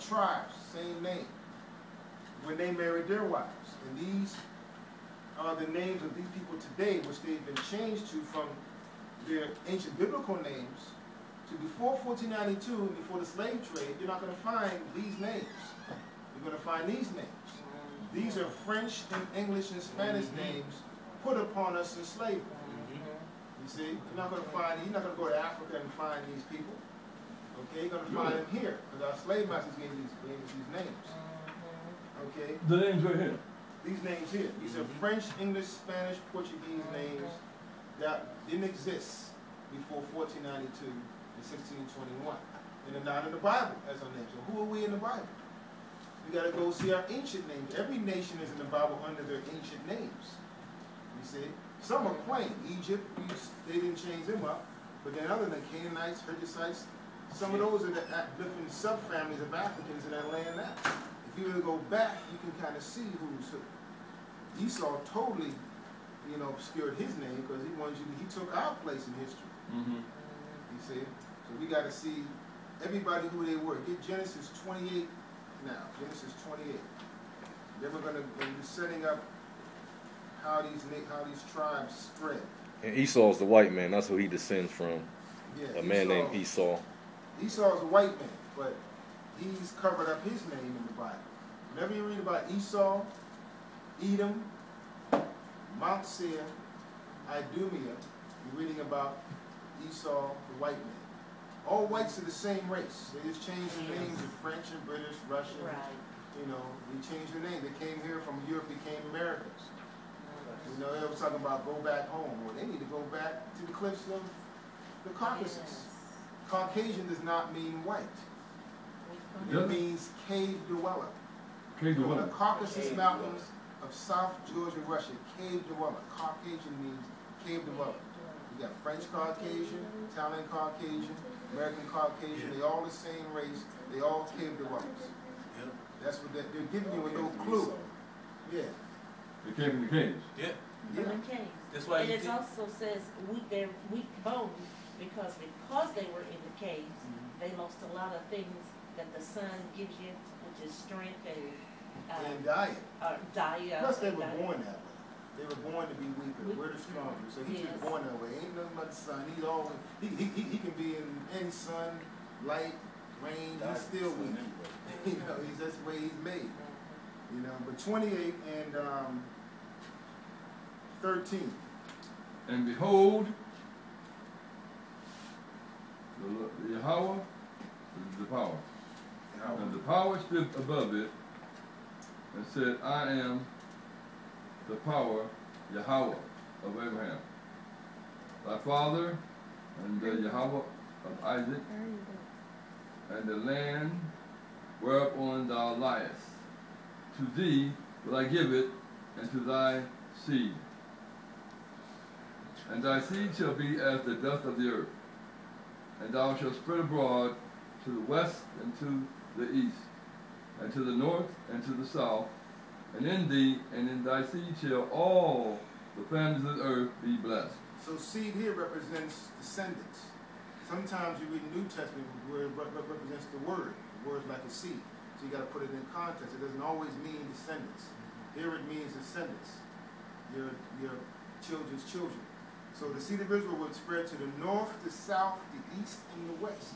tribes, same name, when they married their wives. And these are the names of these people today, which they've been changed to from their ancient biblical names to before 1492, before the slave trade. You're not going to find these names. You're going to find these names. These are French and English and Spanish names put upon us in slavery. You see, you're not going to go to Africa and find these people. Okay, you're going to find them here, because our slave masters gave us these names. Okay? The names right here. These names here. These are French, English, Spanish, Portuguese names that didn't exist before 1492 and 1621. And they're not in the Bible as our names. So who are we in the Bible? We got to go see our ancient names. Every nation is in the Bible under their ancient names. You see? Some are plain. Egypt, they didn't change them up. But then other than Canaanites, Jebusites, some of those are the different subfamilies of Africans in that land now. If you were to go back, you can kind of see who's who. Esau totally, obscured his name because he took our place in history. You see? So we got to see everybody who they were. Get Genesis 28 now. Genesis 28. Then we're going to be setting up how these tribes spread. And Esau's the white man. That's who he descends from. Yeah, a man named Esau. Esau's a white man, but he's covered up his name in the Bible. Whenever you read about Esau, Edom, Mount Seir, Idumea, you're reading about Esau, the white man. All whites are the same race. They just changed the names of French and British, Russian. Right. They changed their name. They came here from Europe, became Americans. They was talking about go back home. Well, they need to go back to the cliffs of the Caucasus. Yes. Caucasian does not mean white. It means cave dweller. Cave dweller. The Caucasus Mountains of South Georgia, Russia, cave dweller. Caucasian means cave dweller. You got French Caucasian, Italian Caucasian, American Caucasian. They all the same race. They all cave dwellers. That's what they're giving you a little clue. Yeah. They came in the caves. Yeah. That's why. And it also says they're weak bones because they were in the caves. They lost a lot of things that the sun gives you, which is strength and diet. Diet. Plus, they were born that way. They were born to be weaker. We're the stronger. So he's just born that way. Ain't nothing but the sun. He's always he can be in any sun, light, rain. He's still weak. That's the way he's made. But 28 and 13. And behold, the Yahawah is the power. And the power stood above it and said, I am the power, Yahawah of Abraham, thy father, and the Yahawah of Isaac, and the land whereupon thou liest. To thee will I give it, and to thy seed. And thy seed shall be as the dust of the earth, and thou shalt spread abroad to the west and to the east, and to the north and to the south, and in thee and in thy seed shall all the families of the earth be blessed. So seed here represents descendants. Sometimes you read the New Testament where it represents the word. The word's like a seed. So you got to put it in context. It doesn't always mean descendants. Here it means descendants. Your children's children. So the seed of Israel would spread to the north, the south, the east, and the west.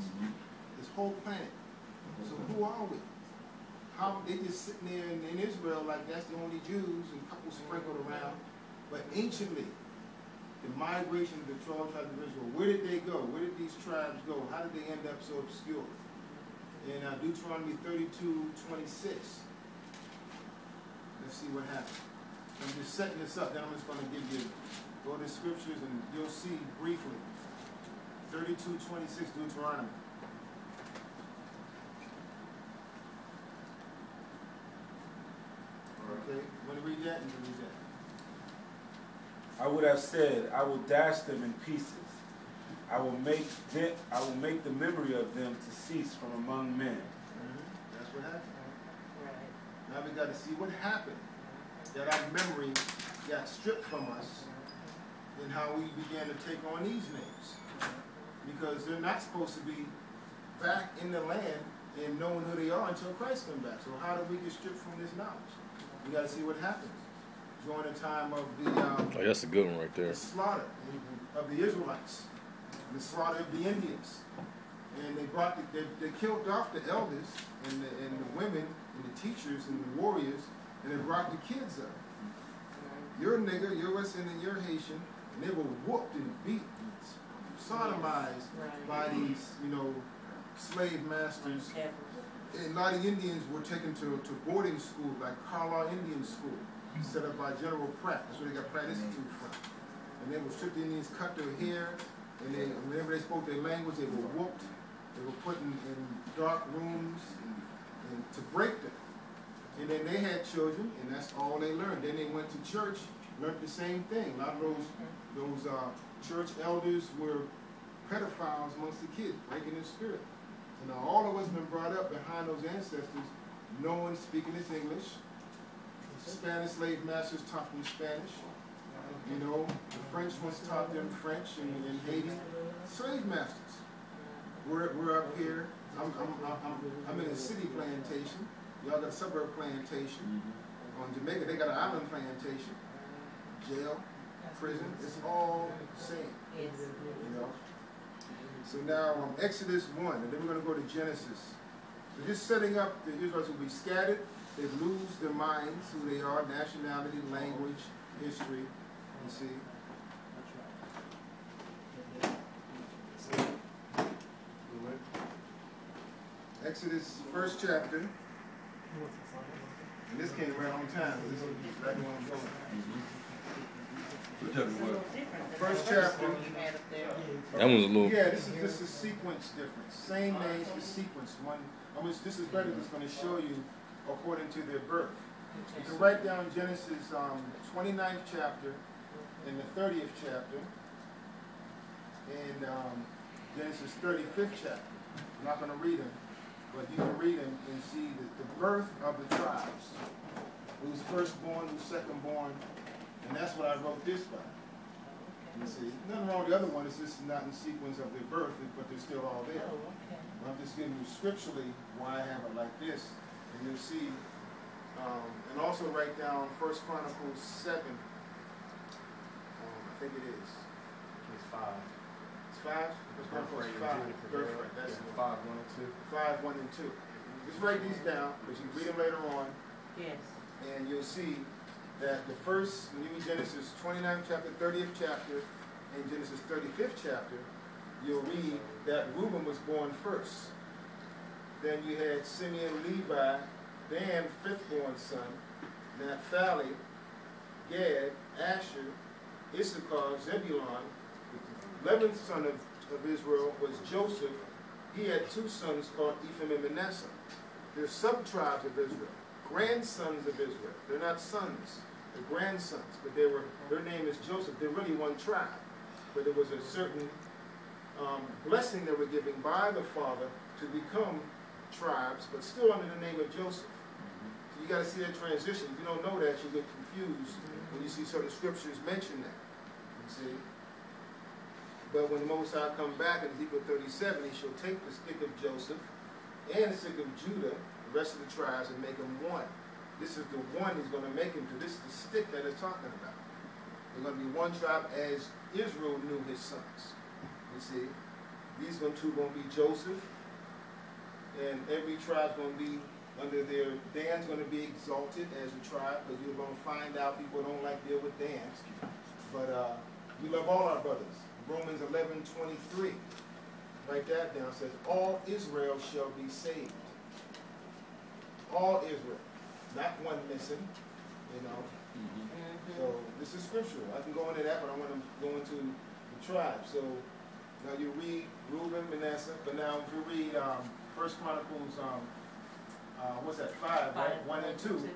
This whole planet. So who are we? How they just sitting there in Israel like that's the only Jews and a couple sprinkled around. But anciently, the migration of the 12 tribes of Israel, where did they go? Where did these tribes go? How did they end up so obscure? In Deuteronomy 32:26. Let's see what happens. I'm just setting this up, then I'm just going to give you, go to the scriptures and you'll see briefly. 32:26 Deuteronomy. Okay, you want to read that? You can read that. I would have said, I will dash them in pieces. I will make the memory of them to cease from among men. That's what happened. Now we got to see what happened. That our memory got stripped from us and how we began to take on these names. Because they're not supposed to be back in the land and knowing who they are until Christ comes back. So how do we get stripped from this knowledge? We got to see what happens during the time of the Oh, that's a good one right there. the slaughter of the Israelites, the slaughter of the Indians, and they killed off the elders and the women and the teachers and the warriors, and they brought the kids up. You're a nigger, you're West Indian, you're Haitian, and they were whooped and beat, and sodomized by these, slave masters. And a lot of Indians were taken to boarding school, like Carlisle Indian School, set up by General Pratt. That's where they got Pratt Institute from. And they were stripped Indians, cut their hair, and whenever they spoke their language, they were whooped. They were put in dark rooms and to break them. And then they had children, and that's all they learned. Then they went to church, learned the same thing. A lot of those church elders were pedophiles amongst the kids, breaking their spirit. So now all of us have been brought up behind those ancestors, knowing, speaking this English. Spanish slave masters taught them Spanish. The French ones taught them French in Haiti. Slave masters. We're up here. I'm in a city plantation. Y'all got a suburb plantation. On Jamaica, they got an island plantation. Jail, prison, it's all the same. So now Exodus 1, and then we're going to go to Genesis. So just setting up, the Israelites will be scattered. They lose their minds, who they are, nationality, language, history. You see. Exodus, first chapter. And this came right on time. This is exactly what I'm going. First chapter. That one's a little. Yeah, this is a sequence difference. Same names, but sequence. This is better. It's going to show you according to their birth. You can write down Genesis 29th chapter and the 30th chapter, and Genesis 35th chapter. I'm not going to read them, but you can read them and see the birth of the tribes. Who's firstborn, who's secondborn, and that's what I wrote this by. You see, nothing wrong with the other one. It's just not in sequence of their birth, but they're still all there. I'm just giving you scripturally why I have it like this, and you'll see. And also write down 1 Chronicles 7. I think it is. It's 5. It's 5? 1 Chronicles 5. Birthright. That's it. 5, 1, and 2. 5, 1, and 2. Just write these down, because you can read them later on. Yes. And you'll see that the first, when you read Genesis 29th chapter, 30th chapter, and Genesis 35th chapter, you'll read that Reuben was born first. Then you had Simeon, Levi, Dan, fifth-born son, Naphtali, Gad, Asher, Issachar, Zebulon. The 11th son of Israel was Joseph. He had two sons called Ephraim and Manasseh. They're sub-tribes of Israel, grandsons of Israel. They're not sons, they're grandsons, but their name is Joseph. They're really one tribe, but there was a certain blessing they were given by the father to become tribes, but still under the name of Joseph. So you got to see that transition. If you don't know that, you get confused when you see certain scriptures mention that. You see? But when the Most High come back in Ezekiel 37, he shall take the stick of Joseph and the stick of Judah, the rest of the tribes, and make them one. This is the one he's going to make him to. This is the stick that they're talking about. They're going to be one tribe as Israel knew his sons. You see? These two going to be Joseph, and every tribe's going to be under their, Dan's going to be exalted as a tribe, because you're going to find out people don't like deal with Dan's. But we love all our brothers. Romans 11:23. Write that down. It says, all Israel shall be saved. All Israel. Not one missing, So this is scriptural. I can go into that, but I want to go into the tribe. So now you read Reuben, Manasseh, but now if you read 1 Chronicles, 5, right? 1 and 2.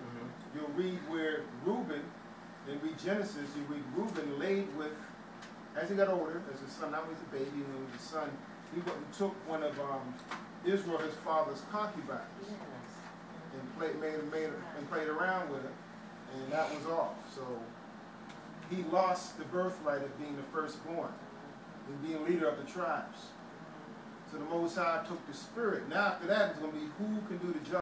You'll read where Reuben, then read Genesis, you read Reuben laid with, as he got older, as a son, not when he was a baby, when he was a son, he went and took one of Israel, his father's concubines, and played around with her, and that was off. So he lost the birthright of being the firstborn and being leader of the tribes. So the Most High took the spirit. Now after that, it's going to be who can do the job.